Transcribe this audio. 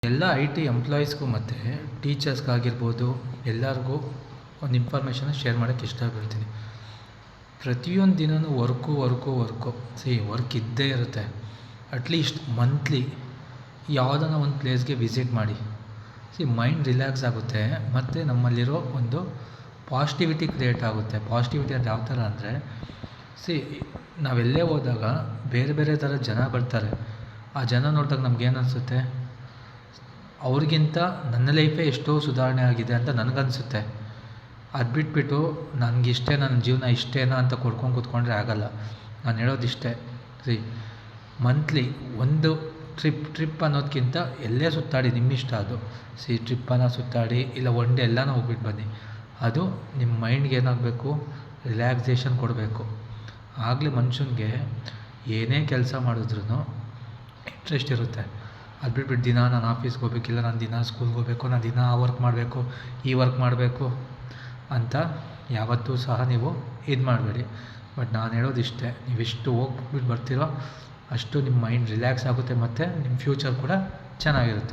ಎಲ್ಲ I T ಎಂಪ್ಲಾಯೀಸ್ಗೂ ಮತ್ತು ಟೀಚರ್ಸ್ಗಾಗಿರ್ಬೋದು ಎಲ್ಲರಿಗೂ ಒಂದು ಇನ್ಫಾರ್ಮೇಷನ್ನ ಶೇರ್ ಮಾಡೋಕ್ಕೆ ಇಷ್ಟಪಡ್ತೀನಿ. ಪ್ರತಿಯೊಂದು ದಿನವೂ ವರ್ಕು ವರ್ಕ್ ಇದ್ದೇ ಇರುತ್ತೆ. ಅಟ್ಲೀಸ್ಟ್ ಮಂತ್ಲಿ ಯಾವುದಾನ ಒಂದು ಪ್ಲೇಸ್ಗೆ ವಿಸಿಟ್ ಮಾಡಿ. ಮೈಂಡ್ ರಿಲ್ಯಾಕ್ಸ್ ಆಗುತ್ತೆ ಮತ್ತು ನಮ್ಮಲ್ಲಿರೋ ಒಂದು ಪಾಸಿಟಿವಿಟಿ ಕ್ರಿಯೇಟ್ ಆಗುತ್ತೆ. ಪಾಸಿಟಿವಿಟಿ ಅದು ಯಾವ ಥರ ಅಂದರೆ ನಾವೆಲ್ಲೇ ಹೋದಾಗ ಬೇರೆ ಬೇರೆ ಥರ ಜನ ಬರ್ತಾರೆ. ಆ ಜನ ನೋಡಿದಾಗ ನಮ್ಗೇನು ಅನಿಸುತ್ತೆ, ಅವ್ರಿಗಿಂತ ನನ್ನ ಲೈಫೇ ಎಷ್ಟೋ ಸುಧಾರಣೆ ಆಗಿದೆ ಅಂತ ನನಗನ್ಸುತ್ತೆ. ಅದು ಬಿಟ್ಬಿಟ್ಟು ನನಗಿಷ್ಟೇ, ನನ್ನ ಜೀವನ ಇಷ್ಟೇನಾ ಅಂತ ಕೊಡ್ಕೊಂಡು ಕೂತ್ಕೊಂಡ್ರೆ ಆಗೋಲ್ಲ. ನಾನು ಹೇಳೋದಿಷ್ಟೇ, ಮಂತ್ಲಿ ಒಂದು ಟ್ರಿಪ್ ಅನ್ನೋದಕ್ಕಿಂತ ಎಲ್ಲೇ ಸುತ್ತಾಡಿ, ನಿಮ್ಮಿಷ್ಟ ಅದು. ಟ್ರಿಪ್ಪನ್ನು ಸುತ್ತಾಡಿ ಇಲ್ಲ ಒನ್ ಡೇ ಎಲ್ಲನೂ ಹೋಗ್ಬಿಟ್ಟು ಬನ್ನಿ. ಅದು ನಿಮ್ಮ ಮೈಂಡ್ಗೆ ಏನಾಗಬೇಕು, ರಿಲ್ಯಾಕ್ಸೇಷನ್ ಕೊಡಬೇಕು. ಆಗಲೇ ಮನುಷ್ಯನಿಗೆ ಏನೇ ಕೆಲಸ ಮಾಡಿದ್ರೂ ಇಂಟ್ರೆಸ್ಟ್ ಇರುತ್ತೆ. ಅದು ಬಿಟ್ಬಿಟ್ಟು ದಿನ ನಾನು ಆಫೀಸ್ಗೆ ಹೋಗ್ಬೇಕಿಲ್ಲ, ನಾನು ದಿನ ಸ್ಕೂಲ್ಗೆ ಹೋಗಬೇಕು, ನಾನು ದಿನ ಆ ವರ್ಕ್ ಮಾಡಬೇಕು, ಈ ವರ್ಕ್ ಮಾಡಬೇಕು ಅಂತ ಯಾವತ್ತೂ ಸಹ ನೀವು ಇದು ಮಾಡಬೇಡಿ. ಬಟ್ ನಾನು ಹೇಳೋದಿಷ್ಟೇ, ನೀವೆಷ್ಟು ಹೋಗ್ಬಿಟ್ಟು ಬರ್ತೀರೋ ಅಷ್ಟು ನಿಮ್ಮ ಮೈಂಡ್ ರಿಲ್ಯಾಕ್ಸ್ ಆಗುತ್ತೆ ಮತ್ತು ನಿಮ್ಮ ಫ್ಯೂಚರ್ ಕೂಡ ಚೆನ್ನಾಗಿರುತ್ತೆ.